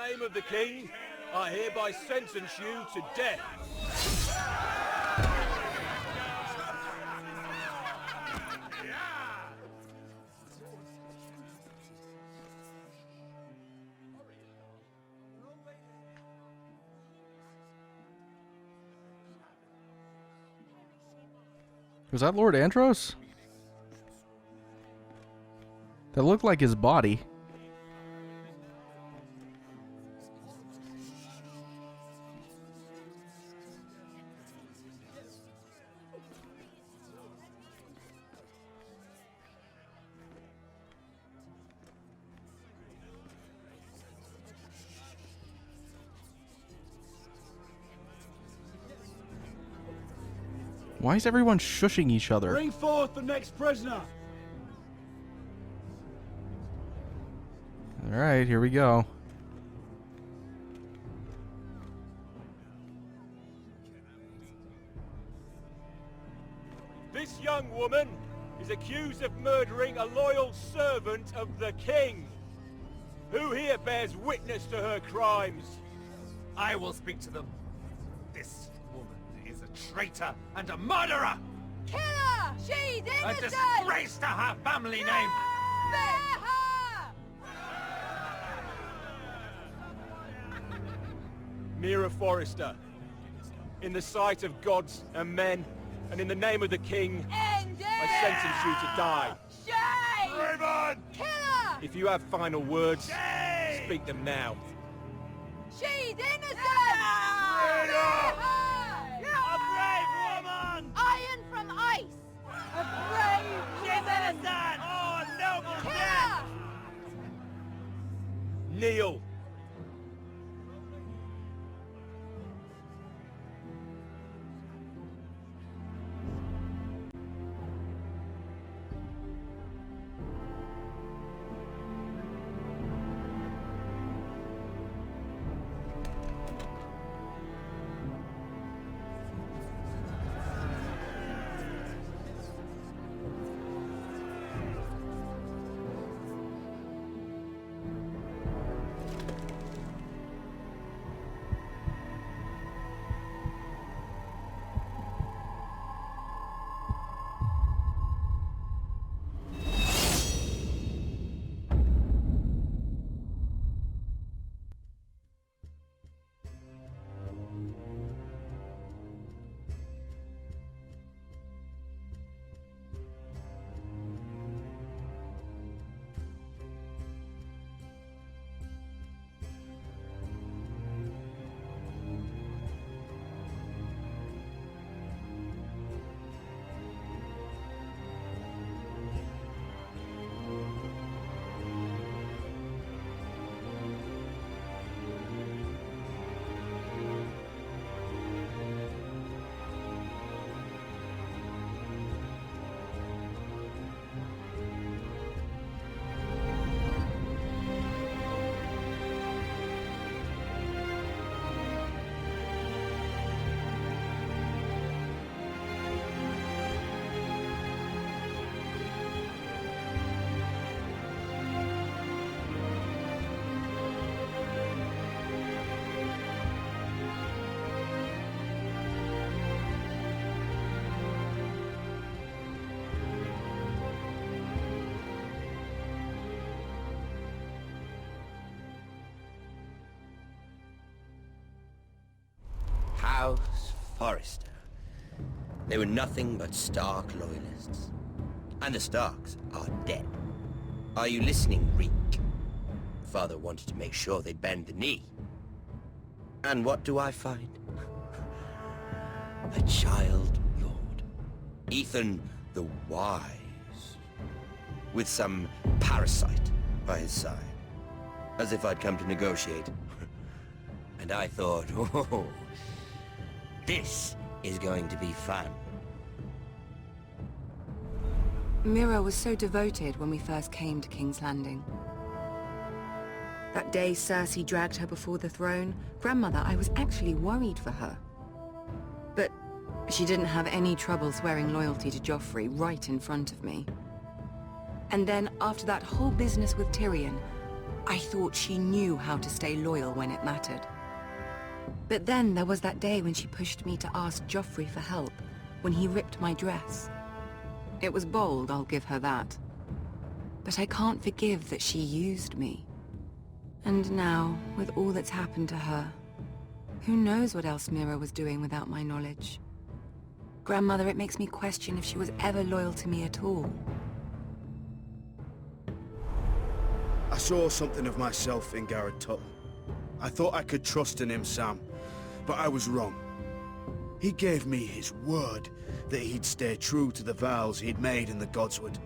name of the king, I hereby sentence you to death. Was that Lord Andros? That looked like his body. Why is everyone shushing each other? Bring forth the next prisoner. All right, here we go. This young woman is accused of murdering a loyal servant of the king. Who here bears witness to her crimes? I will speak to them. This woman is a traitor and a murderer! Kill her! She's A innocent! disgrace to her family name! Spare her! Mira Forrester, in the sight of gods and men, and in the name of the king, End it! I sentence you to die. Shame! Raven! Kill her! If you have final words, Shame! speak them now. She's innocent! Spare her! A brave woman! Iron from ice! A brave She's innocent! Oh, noble Kill death! her! Kneel. House Forrester. They were nothing but Stark loyalists. And the Starks are dead. Are you listening, Reek? Father wanted to make sure they'd bend the knee. And what do I find? A child lord. Ethan the Wise. With some parasite by his side. As if I'd come to negotiate. And I thought, oh, this is going to be fun. Mira was so devoted when we first came to King's Landing. That day Cersei dragged her before the throne, Grandmother, I was actually worried for her. But she didn't have any trouble swearing loyalty to Joffrey right in front of me. And then, after that whole business with Tyrion, I thought she knew how to stay loyal when it mattered. But then there was that day when she pushed me to ask Joffrey for help, when he ripped my dress. It was bold, I'll give her that. But I can't forgive that she used me. And now, with all that's happened to her, who knows what else Mira was doing without my knowledge? Grandmother, it makes me question if she was ever loyal to me at all. I saw something of myself in Garrett Tuttle. I thought I could trust in him, Sam, but I was wrong. He gave me his word that he'd stay true to the vows he'd made in the Godswood.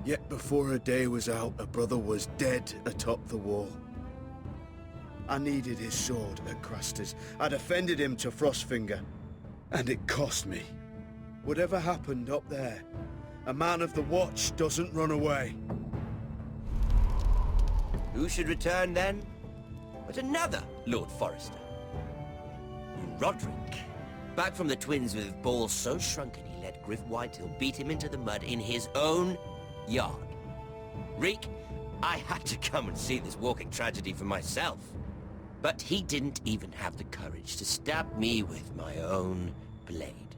Yet before a day was out, a brother was dead atop the wall. I needed his sword at Craster's. I'd offended him to Frostfinger, and it cost me. Whatever happened up there, a man of the Watch doesn't run away. Who should return then? But another Lord Forrester. Roderick. Back from the Twins with balls so shrunken he let Griff Whitehill beat him into the mud in his own yard. Reek, I had to come and see this walking tragedy for myself. But he didn't even have the courage to stab me with my own blade.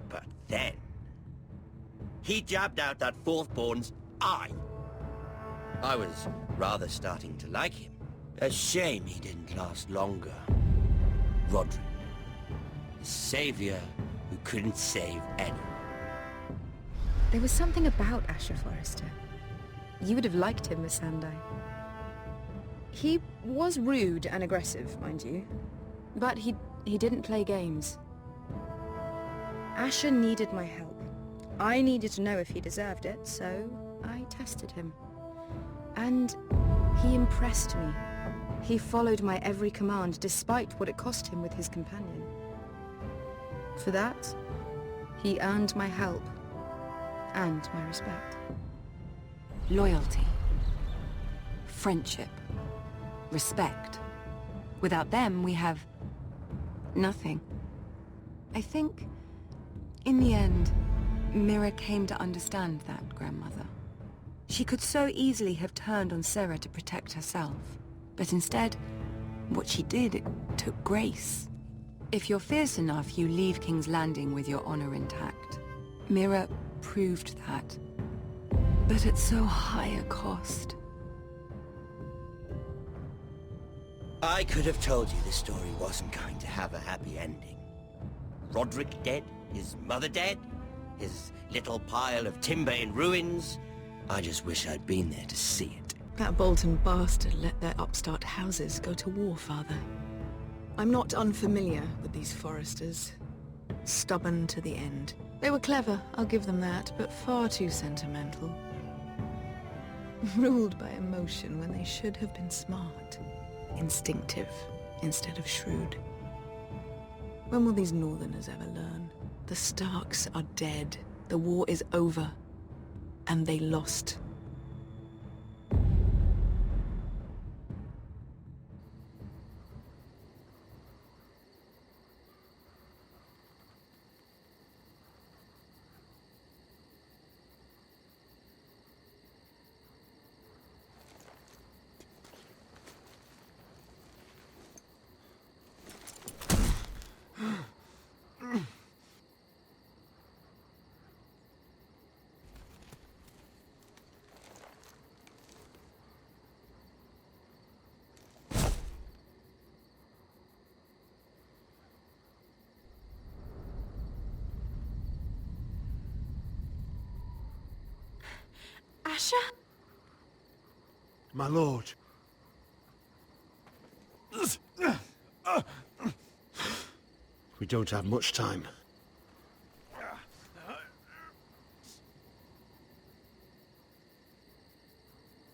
But then, he jabbed out that fourth-born's eye. I was rather starting to like him. A shame he didn't last longer. Roderick. The savior who couldn't save anyone. There was something about Asher Forrester. You would have liked him, Miss Sandai. He was rude and aggressive, mind you, but he didn't play games. Asher needed my help. I needed to know if he deserved it, so I tested him. And he impressed me. He followed my every command, despite what it cost him with his companion. For that, he earned my help and my respect. Loyalty. Friendship. Respect. Without them, we have nothing. I think, in the end, Mira came to understand that, Grandmother. She could so easily have turned on Sarah to protect herself. But instead, what she did, it took grace. If you're fierce enough, you leave King's Landing with your honor intact. Mira proved that. But at so high a cost. I could have told you this story wasn't going to have a happy ending. Roderick dead, his mother dead, his little pile of timber in ruins. I just wish I'd been there to see it. That Bolton bastard let their upstart houses go to war, Father. I'm not unfamiliar with these Forresters. Stubborn to the end. They were clever, I'll give them that, but far too sentimental. Ruled by emotion when they should have been smart. Instinctive instead of shrewd. When will these Northerners ever learn? The Starks are dead. The war is over. And they lost. Asher? My lord. We don't have much time.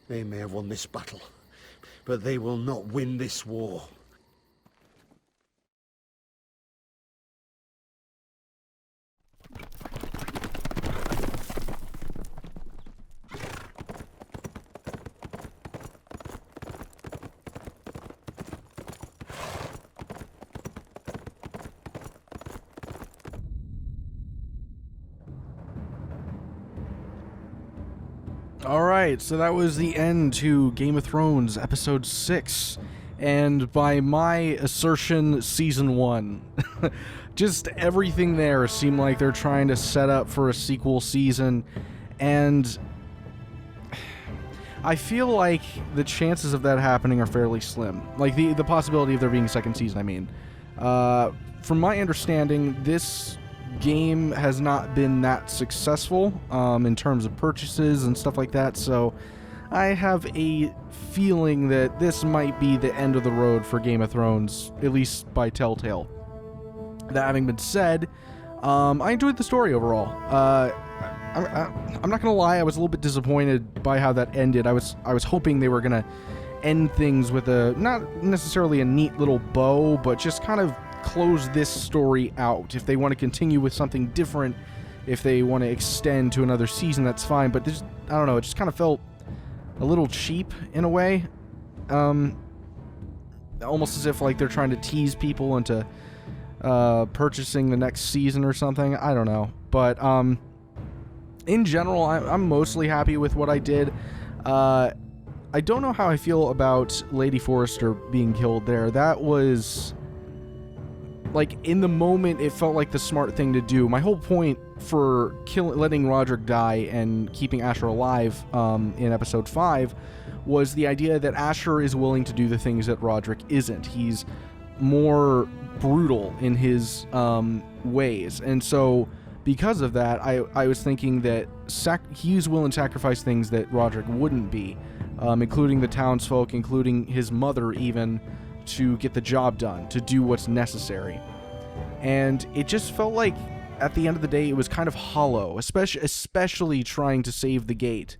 They may have won this battle, but they will not win this war. Alright, so that was the end to Game of Thrones Episode 6. And by my assertion, Season 1. Just everything there seemed like they're trying to set up for a sequel season. And I feel like the chances of that happening are fairly slim. Like, the possibility of there being a second season, I mean. From my understanding, this game has not been that successful in terms of purchases and stuff like that, so I have a feeling that this might be the end of the road for Game of Thrones, at least by Telltale. That having been said, I enjoyed the story overall. I'm not gonna lie, I was a little bit disappointed by how that ended. I was hoping they were gonna end things with a, not necessarily a neat little bow, but just kind of close this story out. If they want to continue with something different, if they want to extend to another season, that's fine, but this, I don't know, it just kind of felt a little cheap in a way. Almost as if like they're trying to tease people into purchasing the next season or something. I don't know, but in general, I'm mostly happy with what I did. I don't know how I feel about Lady Forrester being killed there. That was, like, in the moment, it felt like the smart thing to do. My whole point for letting Roderick die and keeping Asher alive in Episode 5 was the idea that Asher is willing to do the things that Roderick isn't. He's more brutal in his ways. And so, because of that, I was thinking that he's willing to sacrifice things that Roderick wouldn't be, including the townsfolk, including his mother even, to get the job done, to do what's necessary. And it just felt like, at the end of the day, it was kind of hollow, especially trying to save the gate.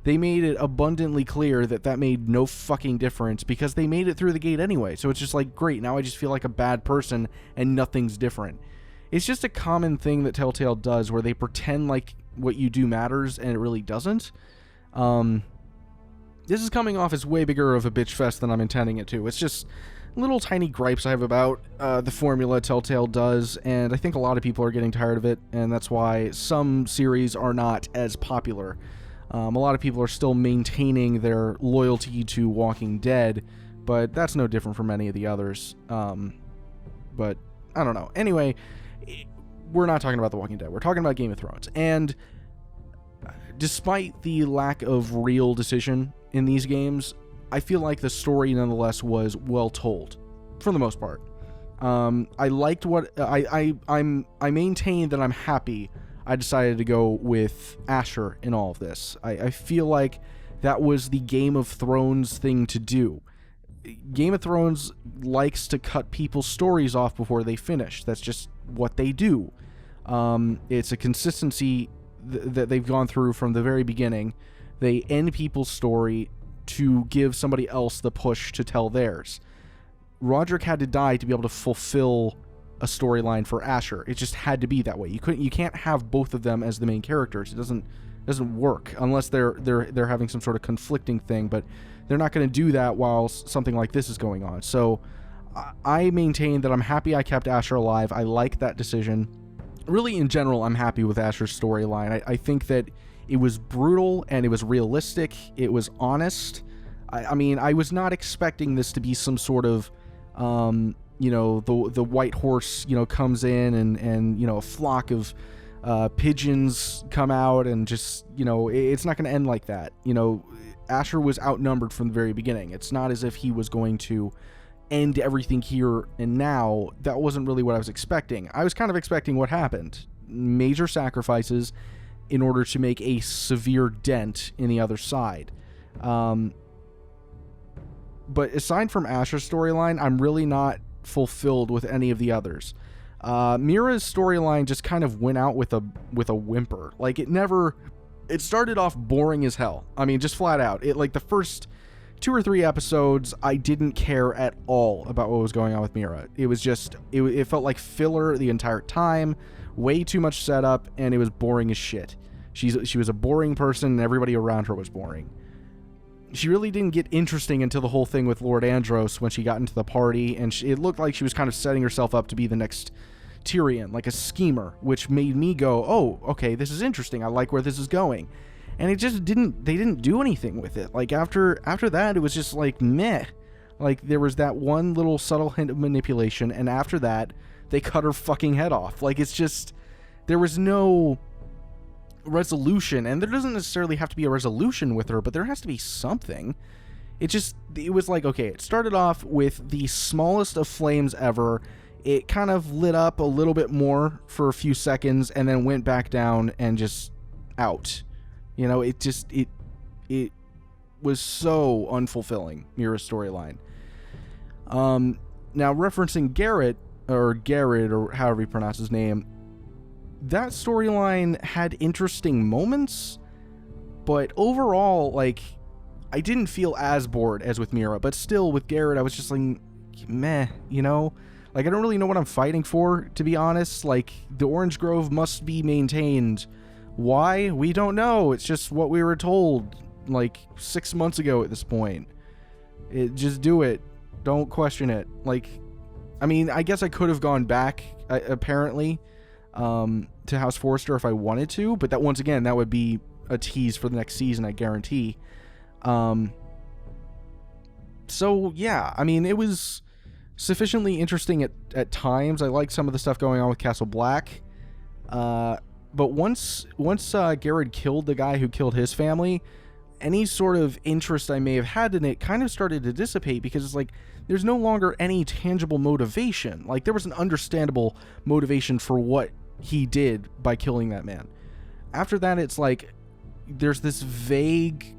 They made it abundantly clear that made no fucking difference, because they made it through the gate anyway. So it's just like, great, now I just feel like a bad person and nothing's different. It's just a common thing that Telltale does, where they pretend like what you do matters and it really doesn't. This is coming off as way bigger of a bitch fest than I'm intending it to. It's just little tiny gripes I have about the formula Telltale does, and I think a lot of people are getting tired of it, and that's why some series are not as popular. A lot of people are still maintaining their loyalty to Walking Dead, but that's no different from any of the others. But I don't know. Anyway, we're not talking about The Walking Dead. We're talking about Game of Thrones. And despite the lack of real decision in these games, I feel like the story nonetheless was well told, for the most part. I liked what I maintain that I'm happy I decided to go with Asher in all of this. I feel like that was the Game of Thrones thing to do. Game of Thrones likes to cut people's stories off before they finish. That's just what they do. It's a consistency that they've gone through from the very beginning. They end people's story to give somebody else the push to tell theirs. Roderick had to die to be able to fulfill a storyline for Asher. It just had to be that way. You can't have both of them as the main characters. It doesn't work unless they're having some sort of conflicting thing, but they're not going to do that while something like this is going on. So I maintain that I'm happy I kept Asher alive. I like that decision. Really, in general, I'm happy with Asher's storyline. I think that it was brutal and it was realistic. It was honest. I mean, I was not expecting this to be some sort of, the white horse, comes in and a flock of pigeons come out and just, it's not going to end like that. Asher was outnumbered from the very beginning. It's not as if he was going to end everything here and now. That wasn't really what I was expecting. I was kind of expecting what happened. Major sacrifices in order to make a severe dent in the other side. But aside from Asher's storyline, I'm really not fulfilled with any of the others. Mira's storyline just kind of went out with a whimper. Like, it started off boring as hell. I mean, just flat out. The first 2 or 3 episodes, I didn't care at all about what was going on with Mira. It was just, it felt like filler the entire time, way too much setup, and it was boring as shit. She was a boring person, and everybody around her was boring. She really didn't get interesting until the whole thing with Lord Andros when she got into the party, and it looked like she was kind of setting herself up to be the next Tyrion, like a schemer, which made me go, oh, okay, this is interesting. I like where this is going. and it just didn't. They didn't do anything with it. Like after that, it was just like meh. Like there was that one little subtle hint of manipulation, and after that, they cut her fucking head off. Like it's just there was no resolution, and there doesn't necessarily have to be a resolution with her, but there has to be something. It was like, okay, it started off with the smallest of flames ever. It kind of lit up a little bit more for a few seconds and then went back down and just out. You know, it was so unfulfilling, Mira's storyline. Now referencing Garrett or however you pronounce his name, that storyline had interesting moments, but overall, like, I didn't feel as bored as with Mira, but still with Garrett, I was just like, meh, you know? Like, I don't really know what I'm fighting for, to be honest. Like, the Orange Grove must be maintained. Why? We don't know. It's just what we were told, like, 6 months ago at this point. Just do it. Don't question it. Like, I mean, I guess I could have gone back, apparently, to House Forrester if I wanted to, but that, once again, that would be a tease for the next season, I guarantee. So, yeah, I mean, it was sufficiently interesting at times. I liked some of the stuff going on with Castle Black. But once Garrett killed the guy who killed his family, any sort of interest I may have had in it kind of started to dissipate, because it's like there's no longer any tangible motivation. Like, there was an understandable motivation for what he did by killing that man. After that, it's like there's this vague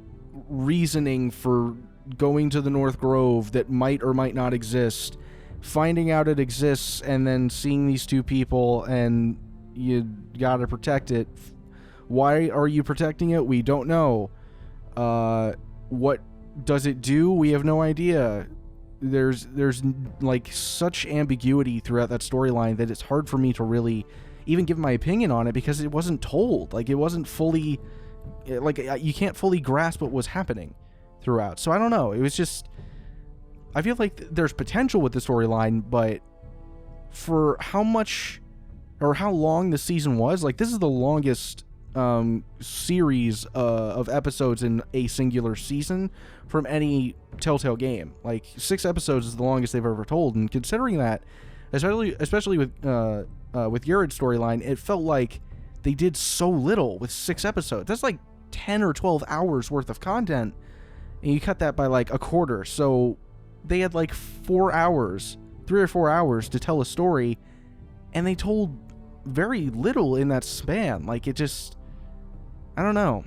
reasoning for going to the North Grove that might or might not exist, finding out it exists, and then seeing these two people, and you gotta protect it. Why are you protecting it? We don't know. What does it do? We have no idea. There's like such ambiguity throughout that storyline that it's hard for me to really even give my opinion on it, because it wasn't told. Like, it wasn't fully, like, you can't fully grasp what was happening throughout. So I don't know. It was just, I feel like there's potential with the storyline, but for how much or how long the season was, like, this is the longest series of episodes in a singular season from any Telltale game. Like, 6 episodes is the longest they've ever told, and considering that, especially with Garrett's storyline, it felt like they did so little with 6 episodes. That's like 10 or 12 hours worth of content, and you cut that by like a quarter. So they had like 3 or 4 hours to tell a story, and they told very little in that span. Like, it just, I don't know.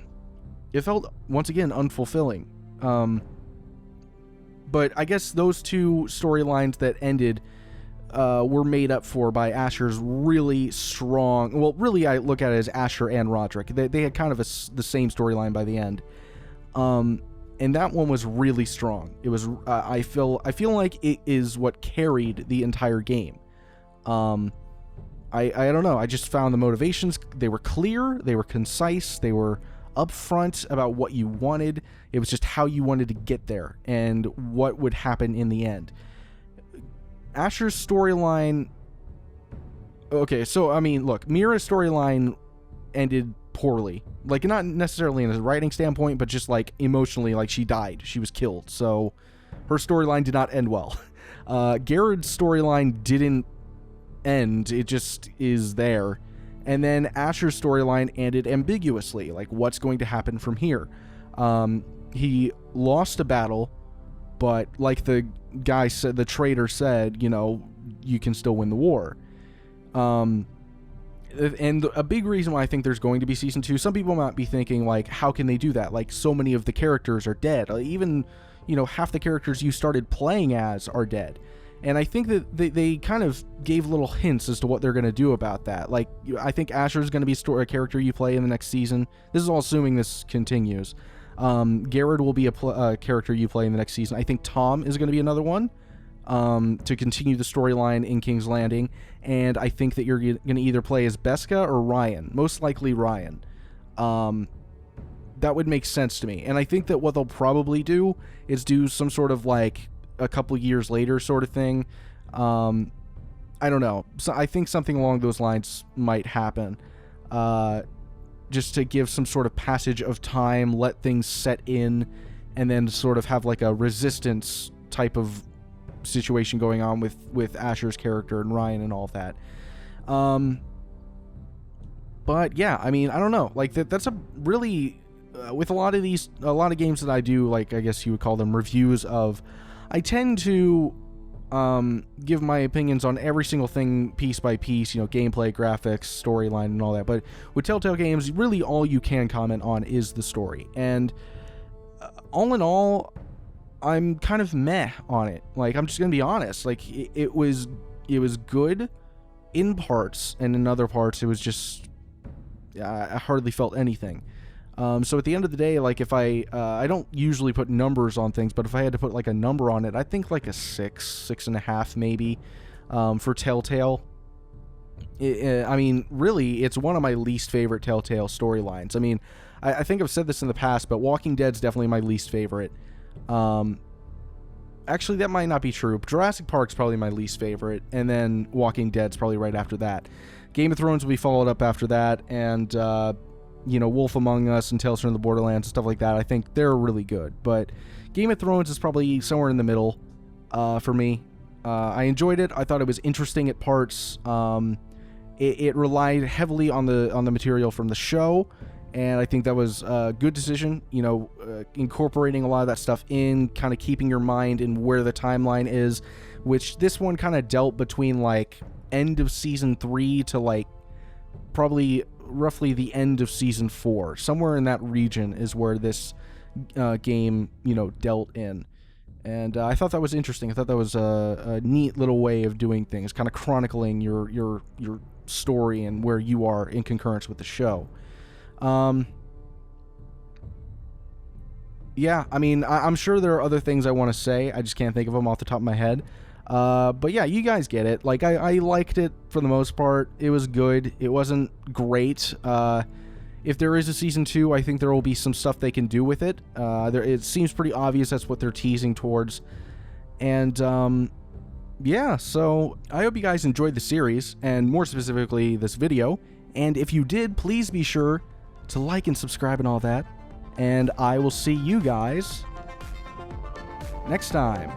It felt, once again, unfulfilling. But I guess those two storylines that ended were made up for by Asher's really strong... Well, really, I look at it as Asher and Roderick. They had kind of the same storyline by the end. And that one was really strong. It was... I feel like it is what carried the entire game. I don't know. I just found the motivations, they were clear, they were concise, they were upfront about what you wanted. It was just how you wanted to get there and what would happen in the end. Asher's storyline... Okay, so, I mean, look, Mira's storyline ended poorly. Like, not necessarily in a writing standpoint, but just, like, emotionally, like, she died. She was killed. So, her storyline did not end well. Garrett's storyline didn't end. It just is there. And then Asher's storyline ended ambiguously. Like, what's going to happen from here? He lost a battle, but like the guy said, the traitor said, you know, you can still win the war. And a big reason why I think there's going to be season 2, some people might be thinking, like, how can they do that? Like, so many of the characters are dead. Even, you know, half the characters you started playing as are dead. And I think that they kind of gave little hints as to what they're going to do about that. Like, I think Asher's going to be a character you play in the next season. This is all assuming this continues. Garrett will be a character you play in the next season. I think Tom is going to be another one to continue the storyline in King's Landing. And I think that you're going to either play as Beska or Ryan. Most likely Ryan. That would make sense to me. And I think that what they'll probably do is do some sort of, like, a couple years later sort of thing. I don't know. So I think something along those lines might happen. just to give some sort of passage of time, let things set in, and then sort of have like a resistance type of situation going on with Asher's character and Ryan and all of that. But yeah, I mean, I don't know, like that's a really with a lot of games that I do, like I guess you would call them reviews of, I tend to give my opinions on every single thing piece by piece, gameplay, graphics, storyline, and all that. But with Telltale games, really all you can comment on is the story. And all in all, I'm kind of meh on it. Like, I'm just gonna be honest. Like, it was good in parts, and in other parts, it was just I hardly felt anything. So at the end of the day, like, if I don't usually put numbers on things, but if I had to put like a number on it, I think like a 6.5 maybe, for Telltale. I mean, really, it's one of my least favorite Telltale storylines. I mean, I think I've said this in the past, but Walking Dead's definitely my least favorite. Actually, that might not be true. Jurassic Park's probably my least favorite, and then Walking Dead's probably right after that. Game of Thrones will be followed up after that, and Wolf Among Us and Tales from the Borderlands and stuff like that, I think they're really good. But Game of Thrones is probably somewhere in the middle for me. I enjoyed it. I thought it was interesting at parts. It relied heavily on the material from the show, and I think that was a good decision. Incorporating a lot of that stuff in, kind of keeping your mind in where the timeline is, which this one kind of dealt between like end of season 3 to like probably roughly the end of season 4. Somewhere in that region is where this game dealt in, and I thought that was interesting. I thought that was a neat little way of doing things, kind of chronicling your story and where you are in concurrence with the show. Yeah, I mean, I'm sure there are other things I want to say, I just can't think of them off the top of my head. But yeah, you guys get it. Like, I liked it for the most part. It was good. It wasn't great. If there is a season 2, I think there will be some stuff they can do with it. It seems pretty obvious that's what they're teasing towards. And, yeah, so I hope you guys enjoyed the series, and more specifically, this video. And if you did, please be sure to like and subscribe and all that. And I will see you guys next time.